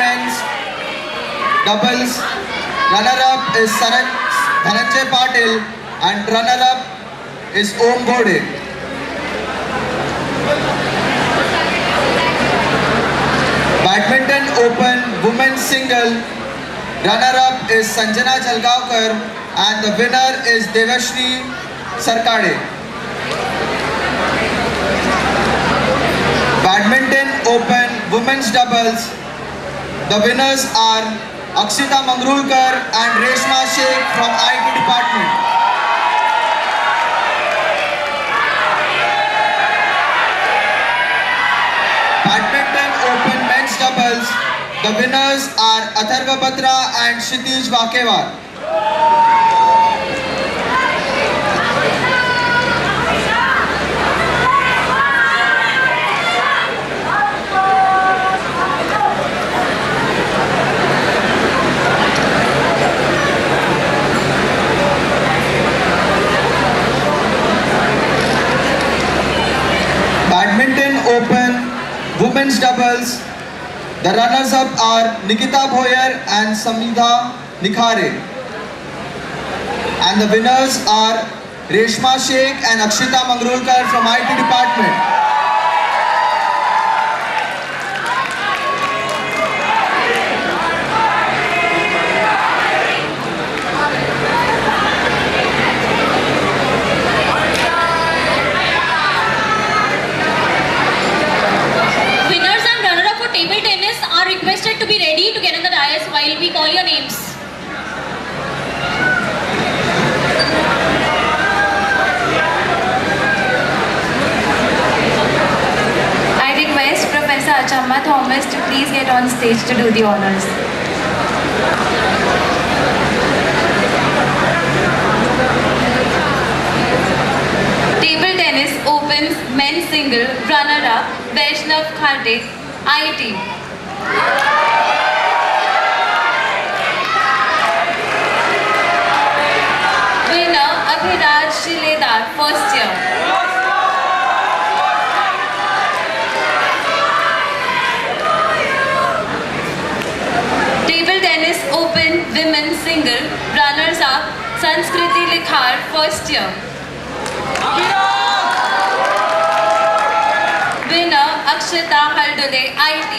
men's doubles. Runner-up is Dhananjay Patil and runner-up is Om Bode. Badminton Open Women's Single. Runner-up is Sanjana Jalgaonkar and the winner is Devashri Sarkade. Badminton Open Women's Doubles. The winners are Akshita Mangrulkar and Reshma Sheikh from IT department. Badminton Open Men's Doubles. The winners are Atharva Batra and Kshitij Wakewar. Badminton Open Women's Doubles. The runners-up are Nikita Bhoyer and Samidha Nikhare. And the winners are Reshma Sheikh and Akshita Mangrulkar from IT department. Table tennis are requested to be ready to get on the dais while we call your names. I request Professor Achamma Thomas to please get on stage to do the honors. Table tennis opens men's single runner-up Vaishnav Khate, IT. Winner Abhiraj Shiledar, first year. Table tennis open women's single runners-up Sanskriti Likhar, first year. Winner Akshita Haldule, IT.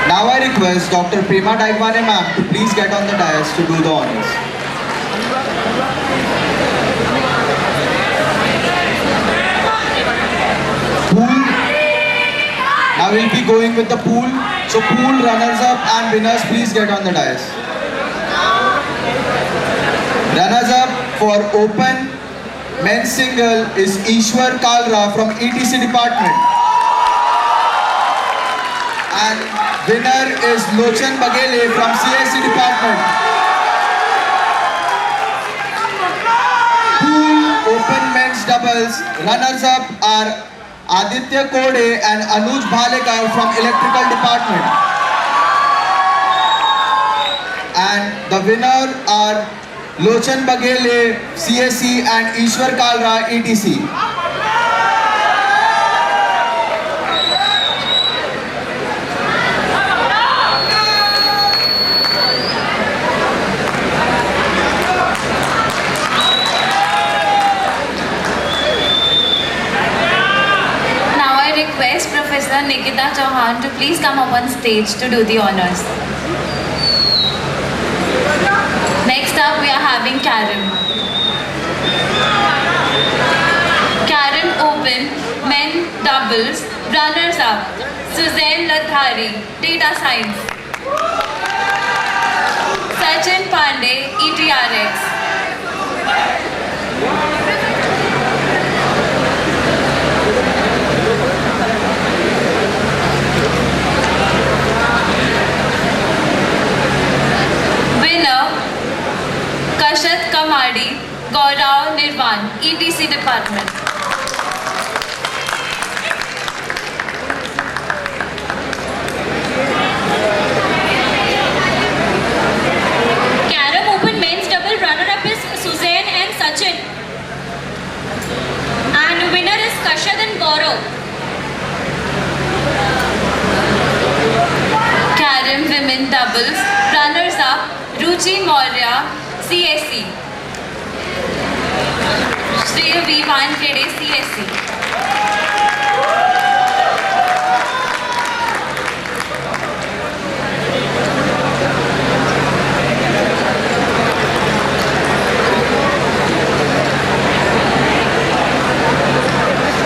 Now I request Dr. Prema Daigwane ma'am to please get on the dais to do the honors. Pool. Now we'll be going with the pool. So pool runners-up and winners, please get on the dais. Runners-up for open men's single is Ishwar Kalra from ETC department. And winner is Lochan Bagele from CSC department. Pool open men's doubles. Runners-up are Aditya Kode and Anuj Bhalekar from electrical department. And the winner are Lochan Bagele, CSC and Ishwar Kalra, ETC. Request Professor Nikita Chauhan to please come up on stage to do the honors. Next up we are having Karen. Karen Open Men Doubles runners up Suzanne Lathari, Data Science. Sachin Pandey, ETRX. Winner Kashat Kamadi, Gaurav Nirvan, ETC department. Wankhede, CSC.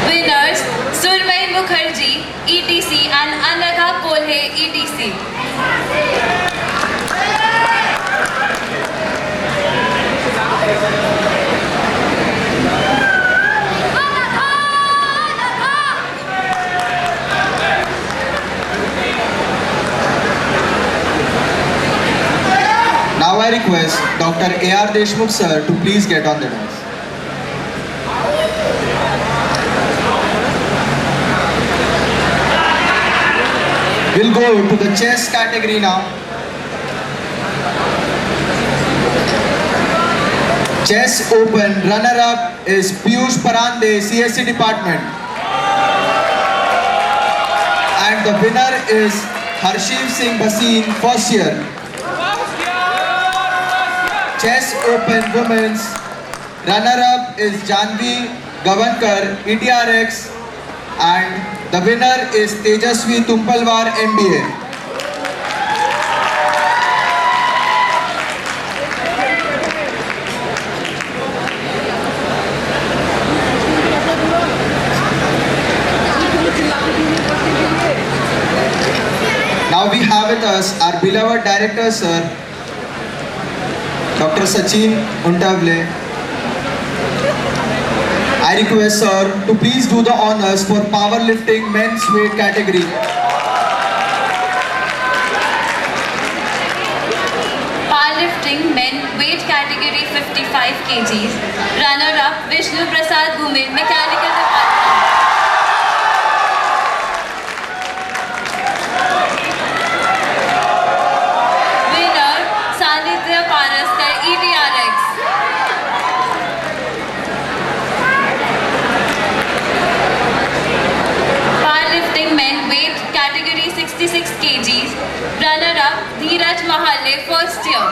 Winners Surmai Mukherjee, ETC and Anagha Kolhe, ETC. Now I request Dr. A.R. Deshmukh sir to please get on the dais. We'll go to the chess category now. Chess Open runner-up is Piyush Parande, CSC department. And the winner is Harshiv Singh Bhasin, first year. Chess Open Women's runner-up is Janvi Gavankar, ETRX, and the winner is Tejasvi Tumpalwar, MBA. Now we have with us our beloved director, sir, Dr. Sachin Untavle. I request sir to please do the honors for powerlifting men's weight category. Powerlifting men weight category 55 kgs. Runner-up Vishnu Prasad Bhumin, Mechanical Department. Winner Sanidhya Paraskar, ETRX. Powerlifting men weight category 66 kgs. Runner-up Dheeraj Mahalle, first year.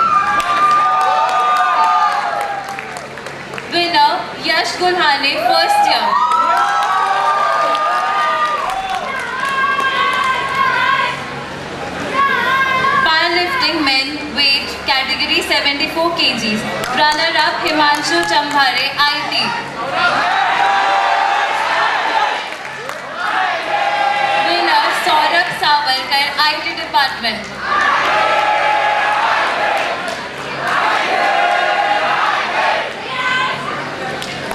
Winner Yash Gulhane, first year. Powerlifting men weight category 74 kgs. Runner-up Himanshu Chambhare, IT. Winner Saurabh Savarkar, IT department.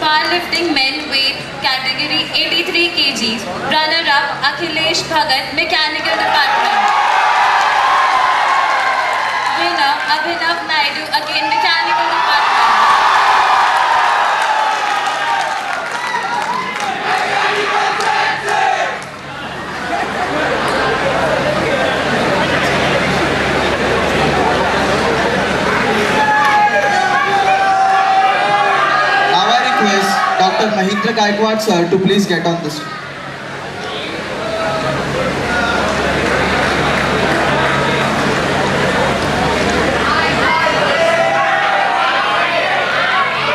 Powerlifting men weight category 83 kgs. Runner-up Akhilesh Bhagat, Mechanical department. Winner Abhinav Naidu, again Mechanical department. Now I request Dr. Mahindra Gaikwad sir to please get on this.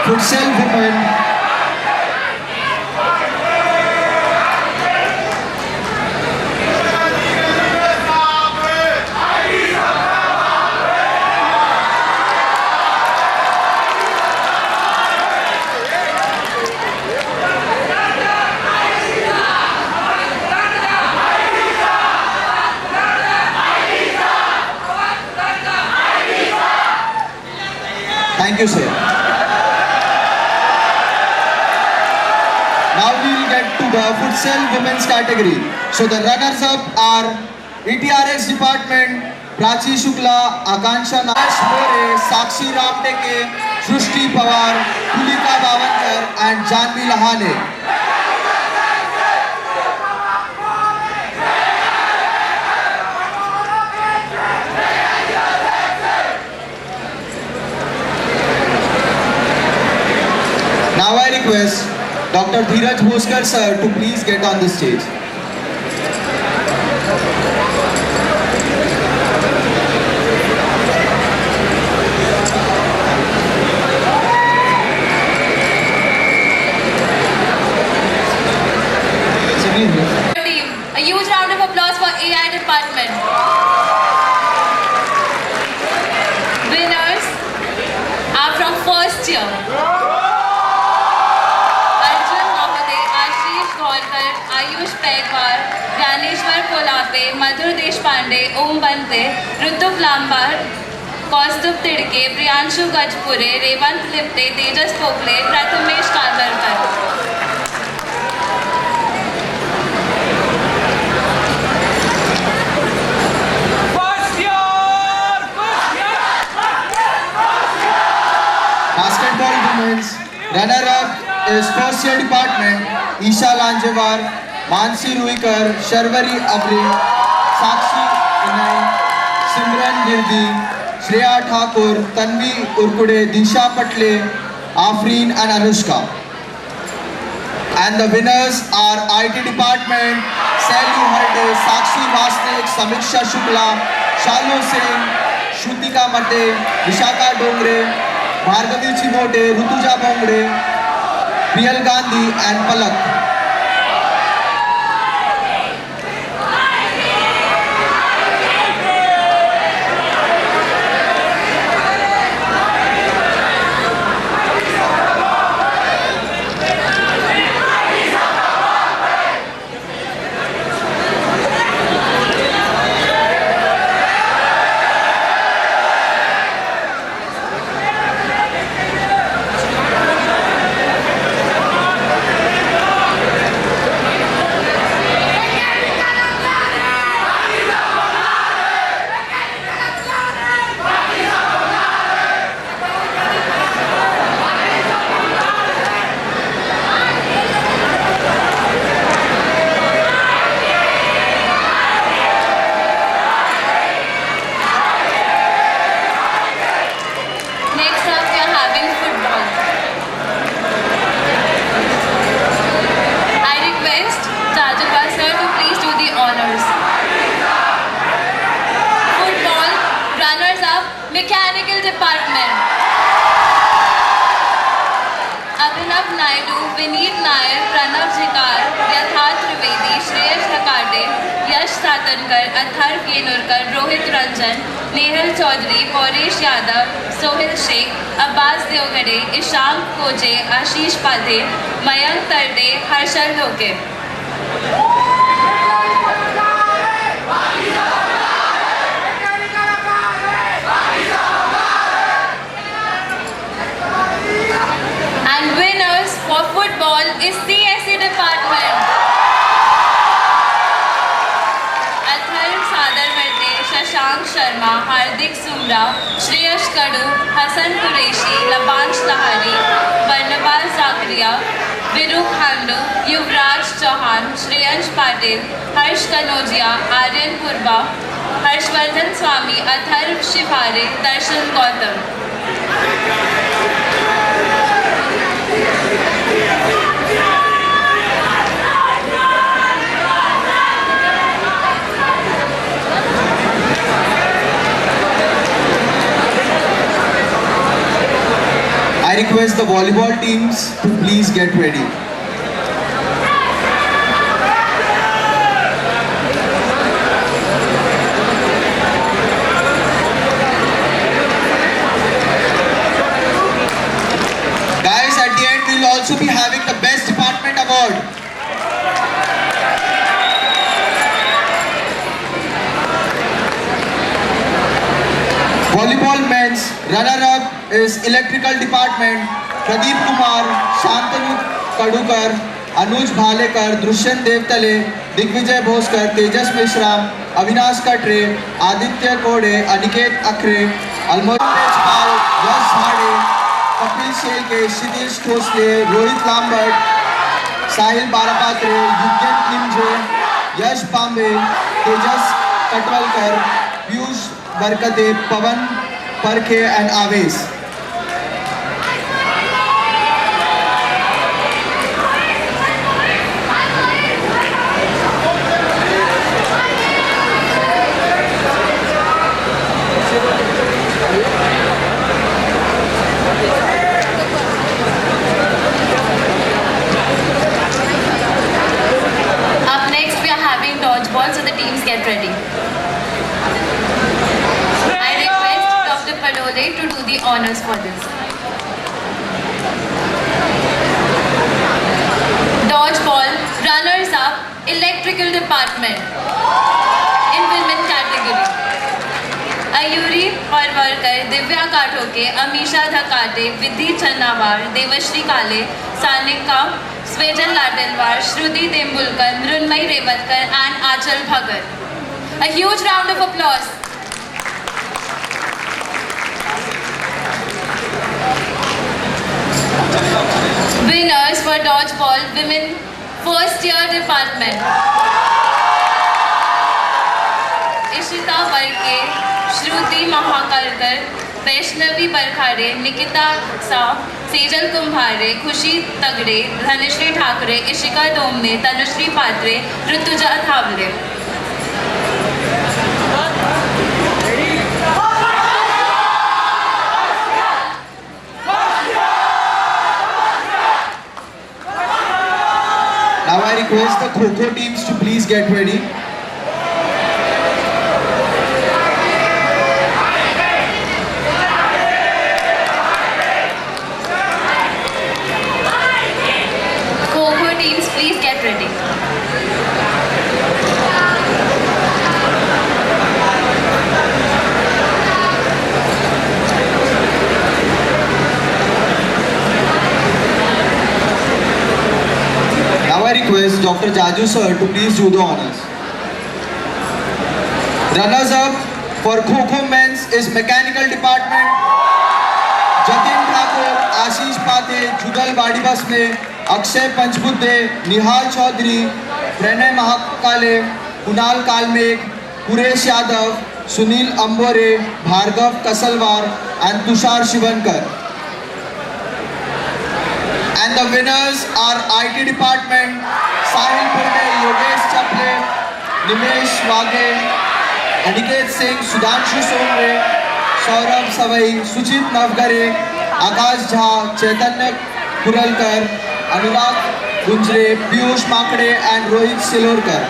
Futsal women. Thank you, sir. Now we will get to the futsal women's category. So the runners-up are ETRX department, Prachi Shukla, Akansha Nash More, Sakshi Ramteke, Srushti Pawar, Tulika Bavankar and Janvi Lahane. Now I request Dr. Dheeraj Bhoskar sir to please get on the stage. applause for AI department. Winners are from first year. Arjun Mahaday, Ashish Gholkar, Ayush Pegwar, Gyaneshwar Kolape, Madhur Deshpande, Om Bante, Rutuk Lambar, Kaustubh Tidke, Priyanshu Gajpure, Revant Lipte, Tejas Pokle, Prathamesh Kandarkar. Basketball women's runner-up is first year department Isha Lanjewar, Mansi Ruikar, Sharvari Abri, Sakshi Inai, Simran Girdi, Shreya Thakur, Tanvi Urkude, Disha Patle, Afreen and Anushka. And the winners are IT department Sally Harde, Sakshi Vasnik, Samiksha Shukla, Shalu Singh, Shrutika Mate, Vishaka Dongre, Bhargavi Chimote, Rutuja Bongde, Priyal Gandhi and Palak. Next up, we are having football. I request Rajabha sir to please do the honors. Football, runners-up, mechanical department. Abhinav Naidu, Vineet Nair, Pranav Jikar, Yatharth Trivedi, Shreyash Thakate, Yash Satankar, Athar Kenurkar, Rohit Ranjan, Nehal Chaudhary, Paurish Yadav, Sohil Sheikh, Abbas Deogade, Ishank Koje, Ashish Padhe, Mayank Tarde, Harshal Loke. And winners for football is CSE department. Athar Sadar Verte, Shashank Sharma, Hardik Sumra, Shreyash Kadu, Hassan Qureshi, Labansh Lahari, Barnabas Zakaria, Viruk Handu, Yuvraj Chauhan, Shreyansh Patil, Harsh Kanojia, Aryan Purba, Harshvardhan Swami, Athar Shivare, Darshan Gautam. I request the volleyball teams to please get ready. Guys, at the end we'll also be having the best department award. Volleyball men's runner-up is electrical department Pradeep Kumar, Shantanu Kadukar, Anuj Bhalekar, Drushan Devtale, Digvijay Bhoskar, Tejas Mishra, Avinash Katre, Aditya Kode, Aniket Akre, Almoy Tejpal, Yash Bhade, Kapil Shelke, Shitish Khosle, Rohit Lambert, Sahil Barapatre, Yugyan Nimje, Yash Pambe, Tejas Katwalkar, Piyush Barkate, Pavan Parkhe and Aves. Up next, we are having dodgeball, so the team teams get ready. I request Dr. Padole to do the honors for this. Dodgeball runners up, electrical department in women category. Ayuri Parvarkar, Divya Kathoke, Amisha Dhakate, Vidhi Channawar, Devashri Kale, Sanika, Swejal Ladelwar, Shruti Tembulkar, Mrunmay Revatkar and Achal Bhagat. A huge round of applause. Winners for Dodgeball Women First Year Department. Ishita Barke, Shruti Mahakalkar, Vaishnavi Barkhare, Nikita Sa, Sejal Kumbhare, Khushi Tagde, Dhanashri Thakre, Ishika Domne, Tanushri Patre, Rutuja Thavle. Now I request the Kho-Kho teams to please get ready. Kho-Kho teams, please get ready. Now I request Dr. Jaju sir to please do the honors. Runners up for Kho-Kho men's is mechanical department. Jatin Thakur, Ashish Pate, Jugal Badibas में Akshay Panchbuddhe, Nihal Chaudhary, Pranay Mahakale, Kunal Kalmegh, Kuresh Yadav, Sunil Ambore, Bhargav Kasalwar and Tushar Shivankar. And the winners are IT department, Sahil Purne, Yogesh Chaple, Nimesh Wage, Aniket Singh, Sudhanshu Somre, Saurabh Savai, Suchit Navgare, Akash Jha, Chaitanya Kuralkar, Anurag Gunjre, Piyush Makde and Rohit Silorkar.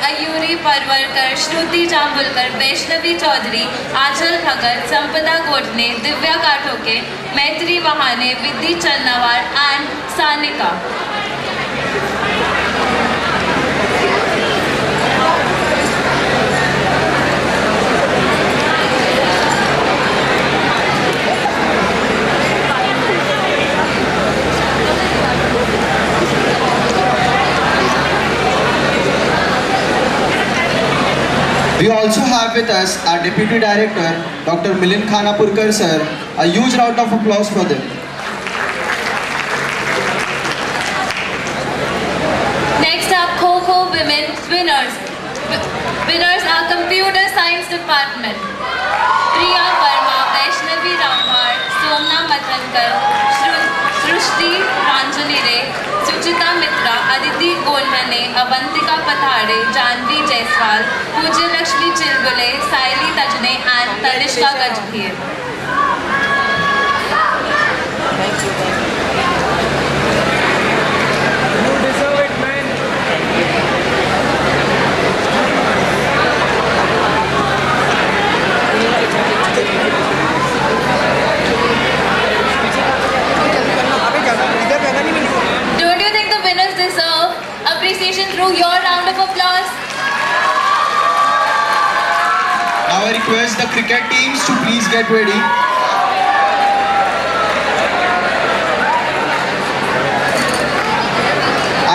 Ayuri Parvarkar, Shruti Jambulkar, Vaishnavi Chaudhary, Achal Bhagat, Sampada Godne, Divya Kathoke, Maitri Wahane, Vidhi Channawar and Sanika. We also have with us our Deputy Director, Dr. Milind Khanapurkar sir. A huge round of applause for them. Next up, Kho-Kho Women winners. Winners are Computer Science Department. Priya Verma, Vaishnavi Ramhar, Somna Mathankar, Srushti Ranjani Ray, Suchita Mitra, Aditi Golhane, Avantika Pathare, Janvi Jaiswal, Pujya Lakshmi Chilgule, Saili Tajne and Talishka Gajbhir. Don't you think the winners deserve appreciation through your round of applause? Now I request the cricket teams to please get ready.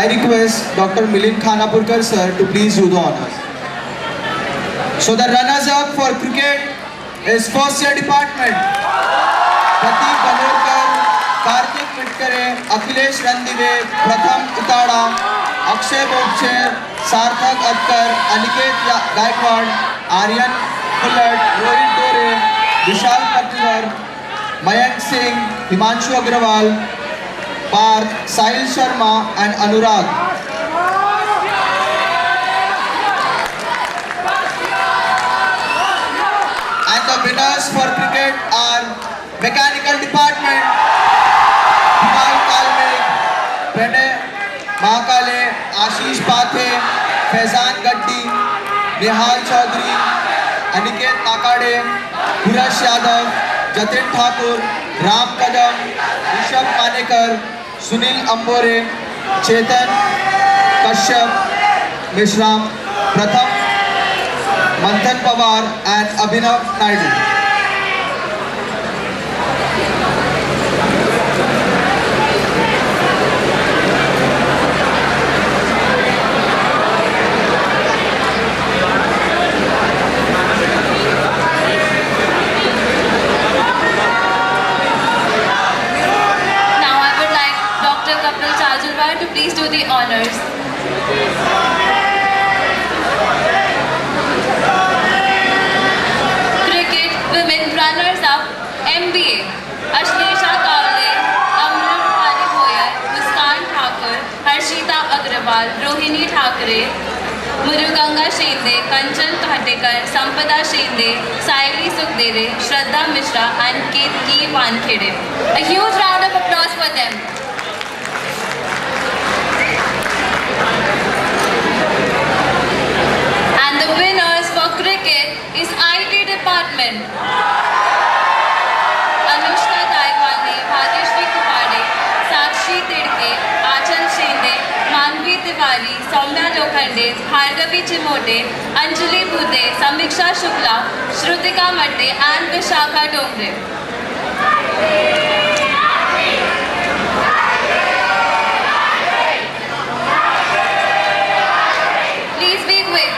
I request Dr. Milind Khanapurkar sir to please do the honors. So the runners up for cricket is first year department. Prateek Banorkar, Karthik Mitkare, Akhilesh Randive, Pratham Uttada, Akshay Bobche, Sarthak Atkar, Aniket Gaikwad, Aryan Pullat, Rohit Dore, Vishal Patwar, Mayank Singh, Himanshu Agrawal, Parth, Sahil Sharma and Anurag. And the winners for cricket are Mechanical Department, Vimal Kalmik, Pranay Mahakale, Ashish Pathe, Faizan Gaddi, Nehal Chaudhary, Aniket Nakade, Hirash Yadav, Jatin Thakur, Ram Kadam, Rishabh Manekar, Sunil Ambore, Chetan Kashyap, Mishram, Pratham Manthan Pawar and Abhinav Naidu. Now I would like Dr. Kapil Chajalwar to please do the honors. Cricket women runners-up MBA Ashlesha Kavle, Amrit Pali Goyal, Muskan Thakur, Harshita Agrawal, Rohini Thakre, Muruganga Shende, Kanchan Khatekar, Sampada Shende, Saili Sukhdere, Shraddha Mishra and Ketki Wankhede. A huge round of applause for them. And the winners for cricket is IT department. Anushka Gaikwani, Bhagyashri Kupade, Sakshi Tidke, Achal Shende, Manvi Tiwari, Soumya Lokhande, Bhargavi Chimote, Anjali Bhude, Samiksha Shukla, Shrutika Matte and Vishakha Dongre. Please be quick.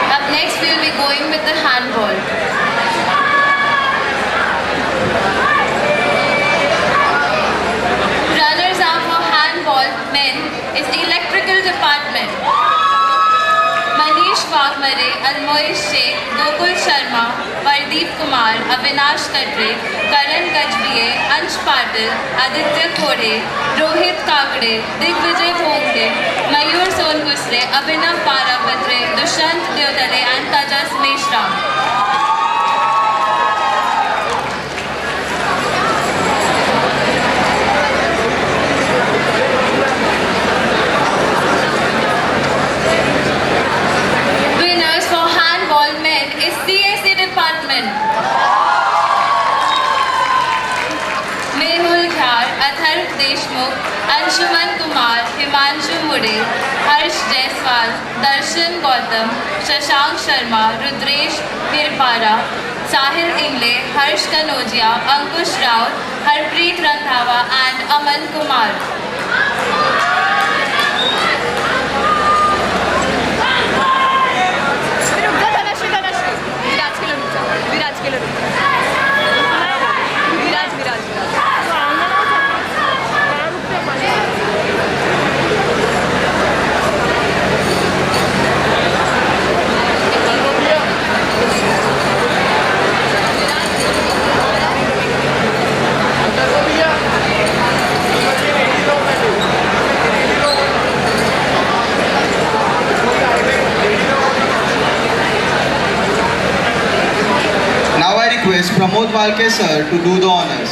Up next, we'll be going with the handball. Runners-up for handball men is electrical department. Manish Wagmare, Almoish Sheikh, Gokul Sharma, Pardeep Kumar, Avinash Katre, Karan Gajbiye, Ansh Patil, Aditya Khode, Rohit Kakade, Digvijay Bhongde, Mayur Sonkusre, Abhinav Parapatre, Dushant Deodale and Tajas Meshram. Winners for handball men is CAC department. Mehul Khar, Atharv Deshmukh, Anshuman Kumar, Himanshu Mude, Harsh Jaiswal, Darshan Gautam, Shashank Sharma, Rudresh Hirpara, Sahil Ingle, Harsh Kanodia, Ankush Rao, Harpreet Randhawa and Aman Kumar. Now I request Pramod Walke sir to do the honors.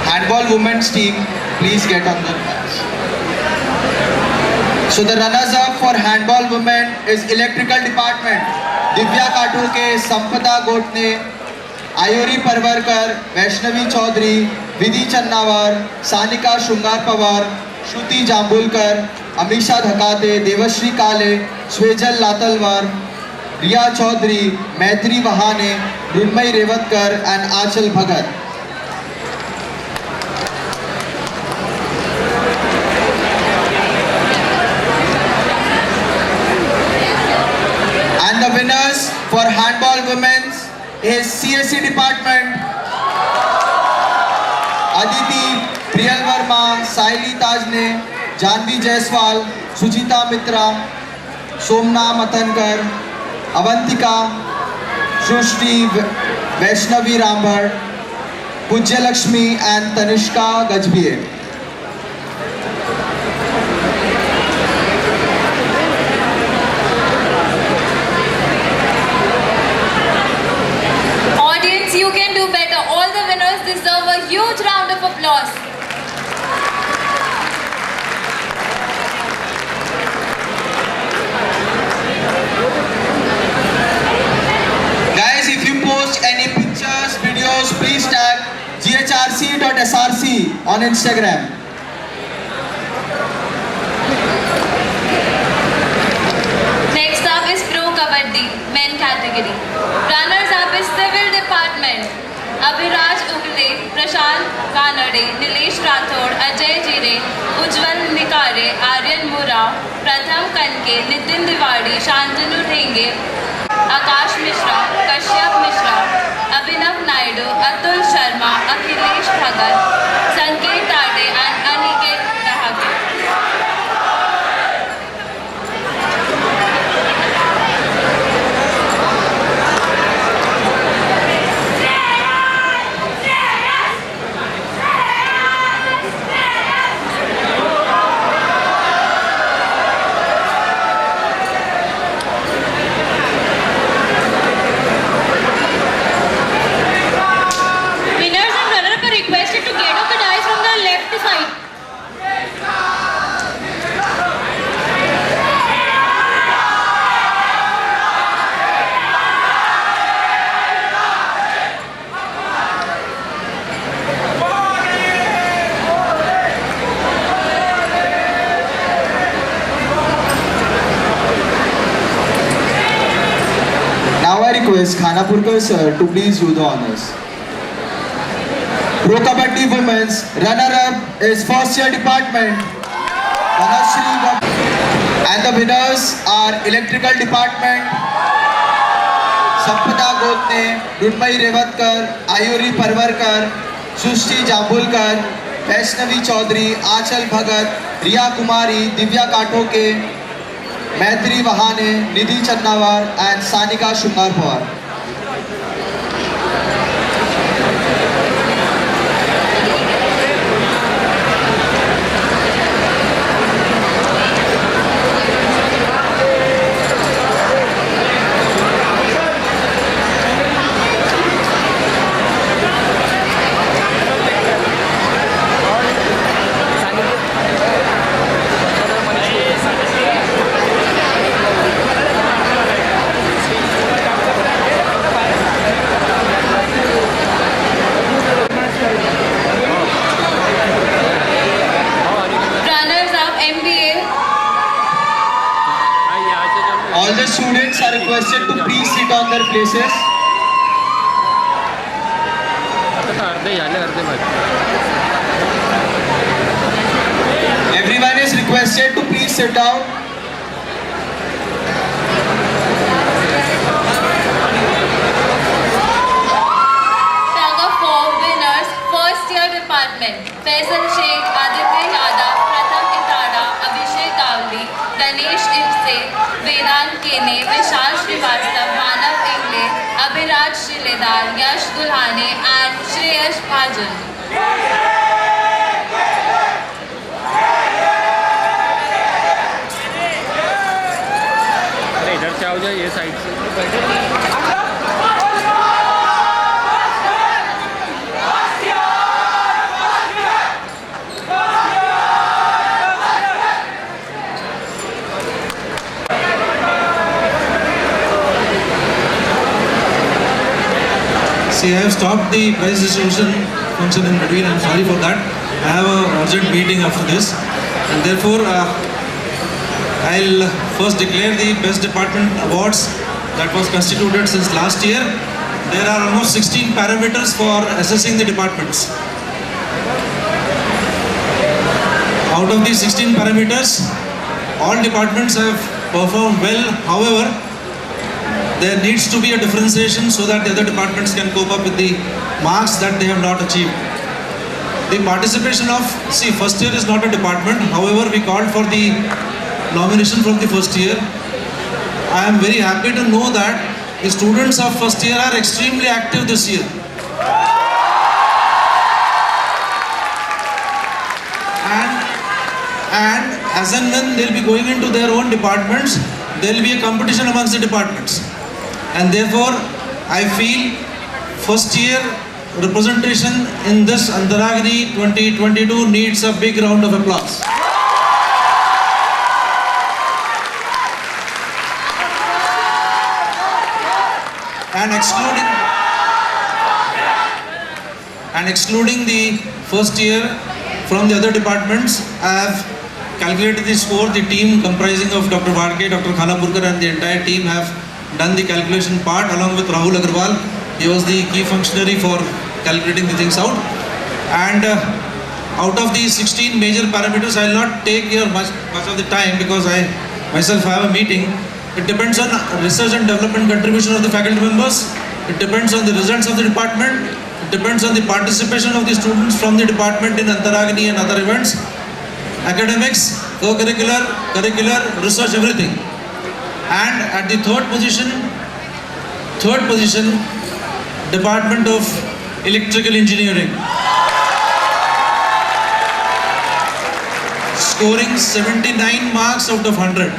Handball women's team, please get on the dance. So the runners up for handball women is electrical department. Divya काटू के संपदा गोटने, आयुरी परवरकर, वैष्णवी चौधरी, विधि चन्नावर, सानिका श्रृंगार पवार, श्रुति जांबुलकर, अमीषा धकाते, देवश्री काले, Swejal लातलवार, Riya Chaudhary, Maitri Wahane, Mrinmayi Rewatkar and Anchal Bhagat. And the winners for handball women's is CSE department, Aditi Priyal Verma, Saili Tajne, Janvi Jaiswal, Sujita Mitra, Somna Matankar, Avantika, Srushti Vaishnavi Rambhad, Pujya Lakshmi and Tanishka Gajbiye. Audience, you can do better. All the winners deserve a huge round of applause. Guys, if you post any pictures, videos, please tag ghrc.src on Instagram. Next up is Pro Kabaddi, men category. Runners up is Civil Department. Abhiraj Ugle, Prashant Kanade, Nilesh Rathod, Ajay Jire, Ujjwal Nikare, Aryan Mura, Pratham Kanke, Nitin Diwadi, Shantanu Dhenge, Akash Mishra, Kashyap Mishra, Abhinav Naidu, Atul Sharma, Akhilesh Bhagat, Sanket Tade and Aniket Dahake. Winners and runner-up are requested to get off the dice from the left side. Now I request Khanapurkar sir to please do the honors. Pro Kabaddi Women's runner-up is first year department, Dhanashri and the winners are electrical department, Sampada Gotne, Mrunmayee Revatkar, Ayuri Parvarkar, Shushti Jambulkar, Vaishnavi Chaudhary, Aanchal Bhagat, Riya Kumari, Divya Katoke, Maitri Vahane, Nidhi Channawar and Sanika Shungar Pawar. All the students are requested to please sit on their places. Everyone is requested to please sit down. Tug of War winners, first year department, Faisal Sheikh, Aditya Yadav, Pratham Itada, Abhishek Gavli, Ganesh Ipse, Vedant Kene, Vishal Srivastav, Manav Ingle, Abhiraj Shiledar, Yash Gulhane and Shreyash Bhajan. इधर से आओ जाए ये side से See, I have stopped the prize distribution function in between. I'm sorry for that. I have an urgent meeting after this, and therefore I'll first declare the best department awards that was constituted since last year. There are almost 16 parameters for assessing the departments. Out of these 16 parameters, all departments have performed well. However, there needs to be a differentiation so that the other departments can cope up with the marks that they have not achieved. The participation of, see, first year is not a department. However, we called for the nomination from the first year. I am very happy to know that the students of first year are extremely active this year. And as and when they'll be going into their own departments, there will be a competition amongst the departments. And therefore, I feel first year representation in this Antaragni 2022 needs a big round of applause. And excluding the first year from the other departments, I have calculated the score. The team comprising of Dr. Varke, Dr. Khanapurkar and the entire team have done the calculation part along with Rahul Agarwal. He was the key functionary for calculating the things out. And out of the 16 major parameters, I will not take here much of the time because I myself have a meeting. It depends on research and development contribution of the faculty members. It depends on the results of the department. It depends on the participation of the students from the department in Antaragni and other events. Academics, co-curricular, curricular, research, everything. And at the third position, Department of Electrical Engineering, scoring 79 marks out of 100.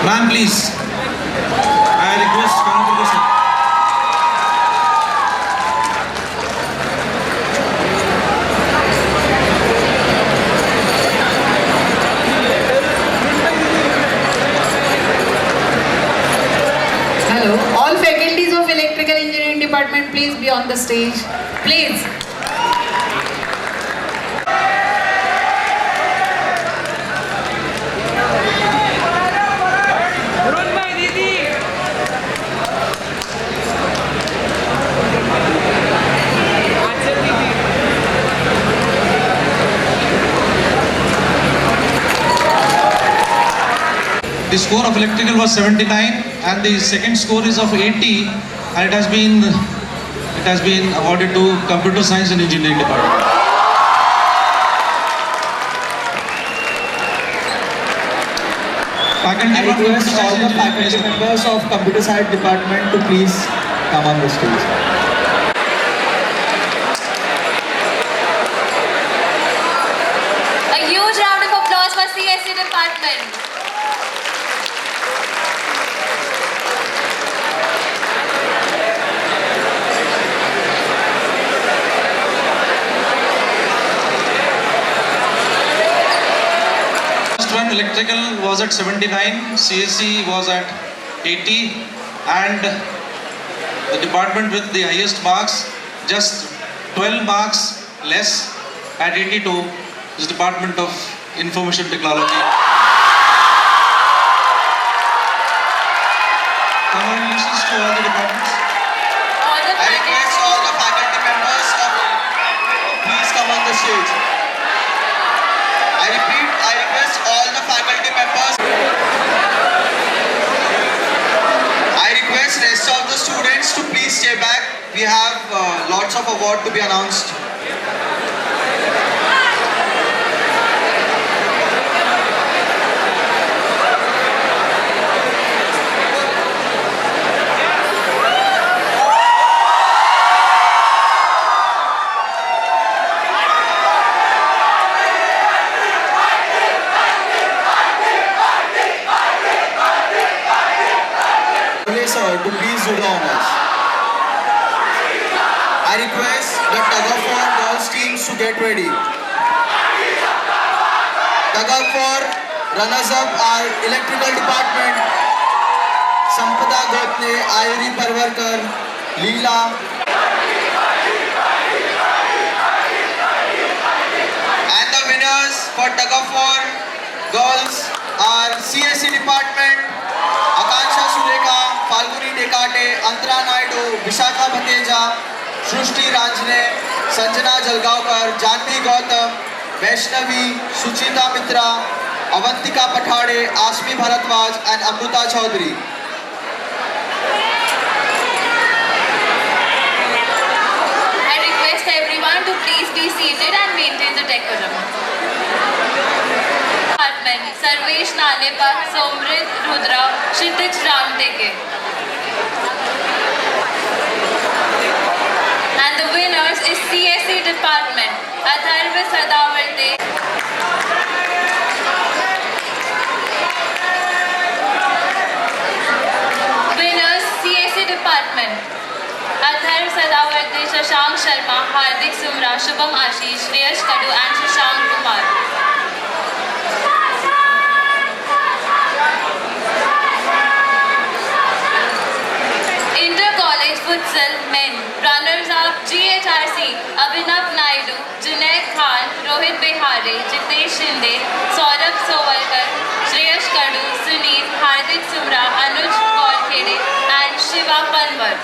Ma'am, please. I request Khanapurkar sir. Hello, all faculties of Electrical Engineering Department, please be on the stage. Please. The score of electrical was 79 and the second score is of 80 and it has been awarded to Computer Science and Engineering Department. I request all the faculty members of Computer Science Department to please come on the stage. A huge round of applause for CSE department. First one, electrical was at 79, CSE was at 80 and the department with the highest marks, just 12 marks less at 82 is Department of Information Technology. Congratulations to all the departments. All the I request all the faculty members to please come on the stage. I repeat, I request all the faculty members. I request rest of the students to please stay back. We have lots of awards to be announced. Sir, to please do the honors. I request the tug of war girls teams to get ready. Tug of war runners up are Electrical Department, Sampada Gopne, Ayuri Parvarkar, Leela. And the winners for tug of war girls are CSE department, Akansha Sulekha, Falguni Dekate, Antara Naidu, Vishakha Bhateja, Shrushti Ranjane, Sanjana Jalgaonkar, Janvi Gautam, Vaishnavi, Suchita Mitra, Avantika Pathade, Ashmi Bharadwaj and Amruta Chaudhary. I request everyone to please be seated and maintain the decorum. Department Sarvesh Nanepak, Somrit Rudra, Kshitij Ramteke. And the winners is CSE Department, Atharva Sadavarte. Winners CSE Department, Atharva Sadavarte, Shashank Sharma, Hardik Sumra, Shubham Ashish, Shreyash Kadu and Shashank Kumar. Inter-College Futsal Men, runners-up GHRC, Abhinav Naidu, Junaid Khan, Rohit Behare, Jitesh Shinde, Saurabh Sovalkar, Shreyash Kadu, Sunil, Hardik Sumra, Anuj Gorkhede and Shiva Panwar.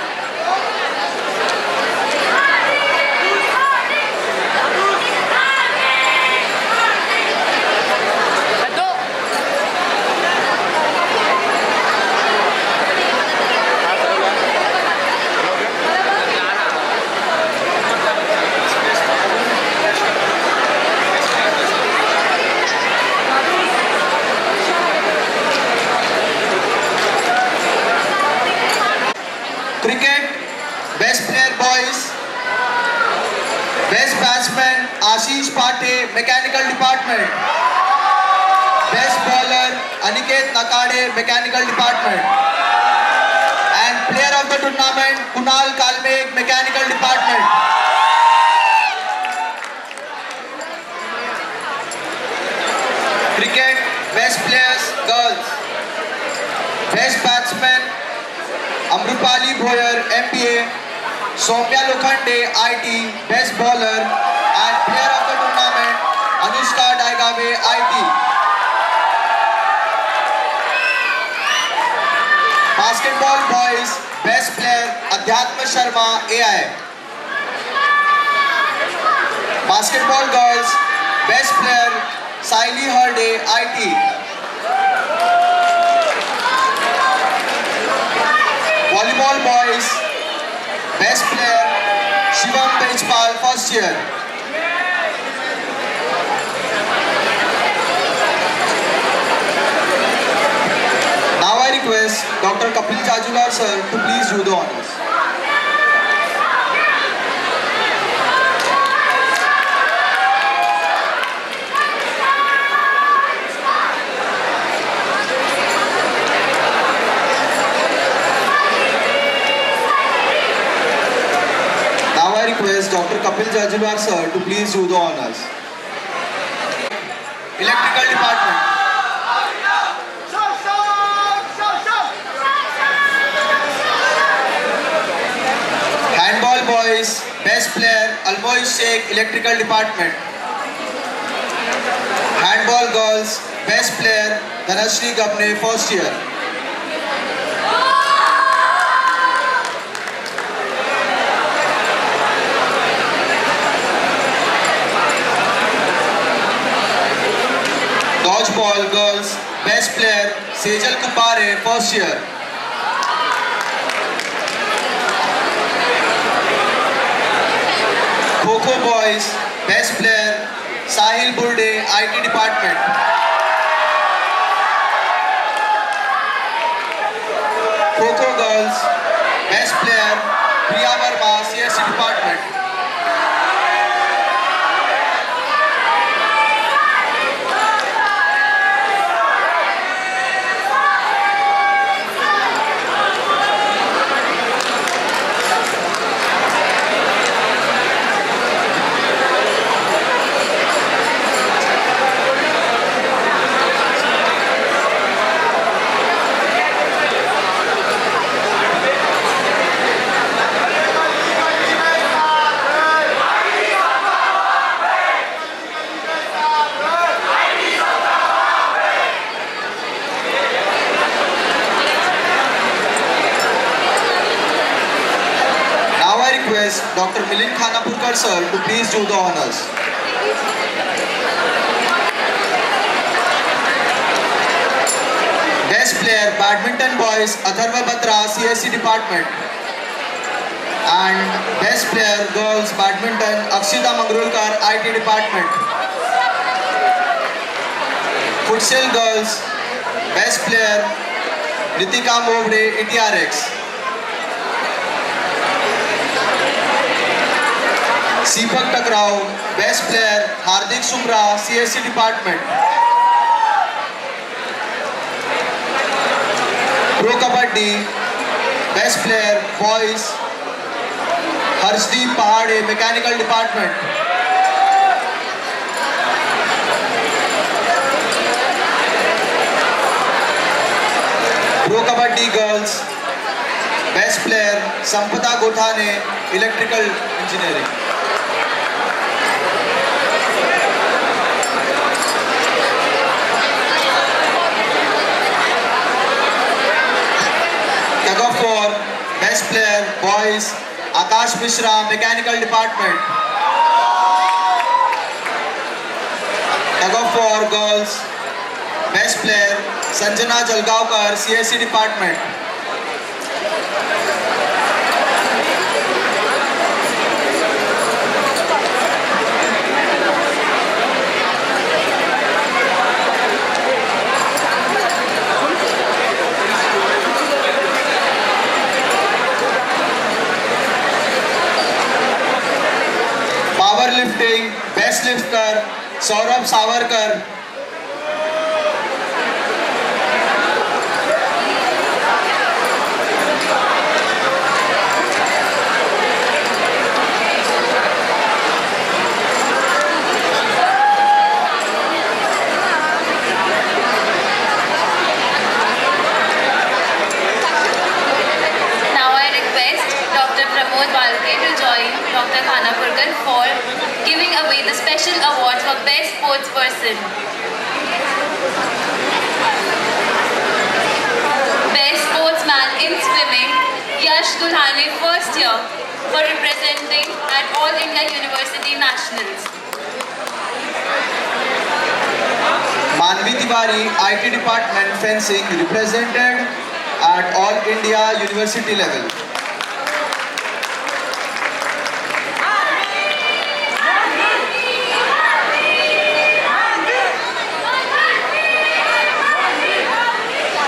Cricket, best player boys, best batsman Ashish Pate, mechanical department, best bowler Aniket Nakade, mechanical department, and player of the tournament Kunal Kalmeg, mechanical department. Cricket, best players girls, best batsman Amrupali Bhoyer, MBA, Soumya Lokhande, IT, best bowler, and player of the tournament, Anushka Daigave, IT. Basketball boys, best player, Adhyatma Sharma, AI. Basketball girls, best player, Saili Herde, IT. Volleyball boys, best player Shivam Tejpal, first year. Now I request Dr. Kapil Jajular sir to please do the honors. Request Dr. Kapil Jajular sir to please do the honors. Electrical department. Handball boys, best player Almoy Sheikh, electrical department. Handball girls, best player Dhanashri Gabne, first year. Dodgeball girls, best player Sejal Kupare, first year. Kho-Kho boys, best player Sahil Burde, IT department. Kho-Kho girls, best player Priya Verma, CSE department. request Dr. Milind Khanapurkar sir to please do the honors. Best player Badminton Boys Atharva Batra CSC Department. And Best Player Girls Badminton Akshita Mangrulkar IT Department. Futsal Girls Best Player Ritika Movde ETRX. Seepak Takraw Best Player Hardik Sumra CSC Department. Pro Kabaddi Best Player Boys Harshdeep Pahade Mechanical Department. Pro Kabaddi Girls Best Player Sampada Gothane Electrical Engineering. Tug of War Best Player Boys Akash Mishra Mechanical Department. Tug of War Girls Best Player Sanjana Jalgaonkar CSC Department. Powerlifting Best Lifter Saurabh Savarkar. Now I request Dr. Pramod Walke to join Dr. Khanapurkar for giving away the special award for Best Sports Person. Best Sportsman in Swimming, Yash Dulhane, first year, for representing at All India University Nationals. Manvi Tiwari IT Department Fencing represented at All India University level.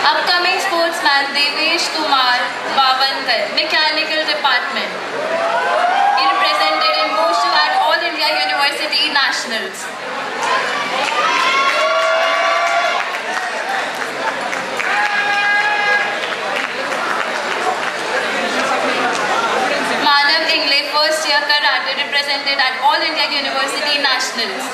Upcoming sportsman Devesh Kumar Bavankar, Mechanical Department. He represented in Boshu at All India University Nationals. Manav Ingle, first year Karate, represented at All India University Nationals.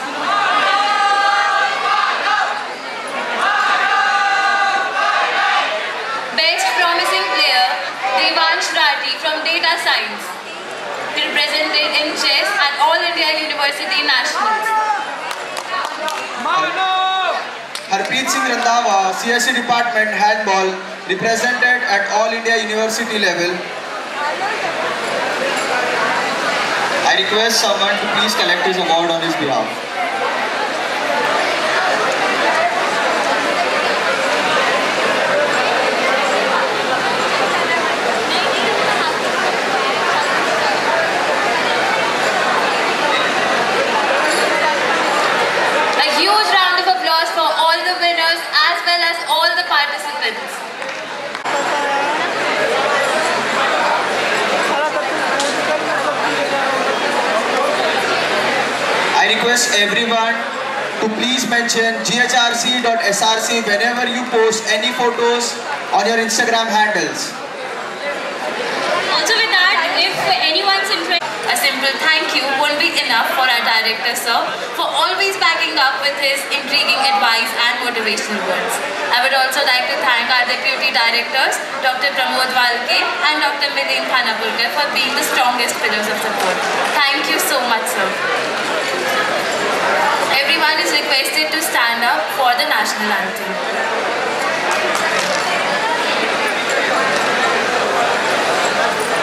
Best Promising Player Devansh Rathi from Data Science. He represented in chess at All India University Nationals. Harpreet Singh Randhawa CSC Department Handball represented at All India University level. I request someone to please collect his award on his behalf. A huge round of applause for all the winners as well as all the participants. I request everyone to please mention ghrc.src whenever you post any photos on your Instagram handles. Also with that, if anyone's interested, A simple thank you won't be enough for our director, sir, for always backing up with his intriguing advice and motivational words. I would also like to thank our deputy directors, Dr. Pramod Walke and Dr. Milind Khanapurkar, for being the strongest pillars of support. Thank you so much, sir. Everyone is requested to stand up for the national anthem.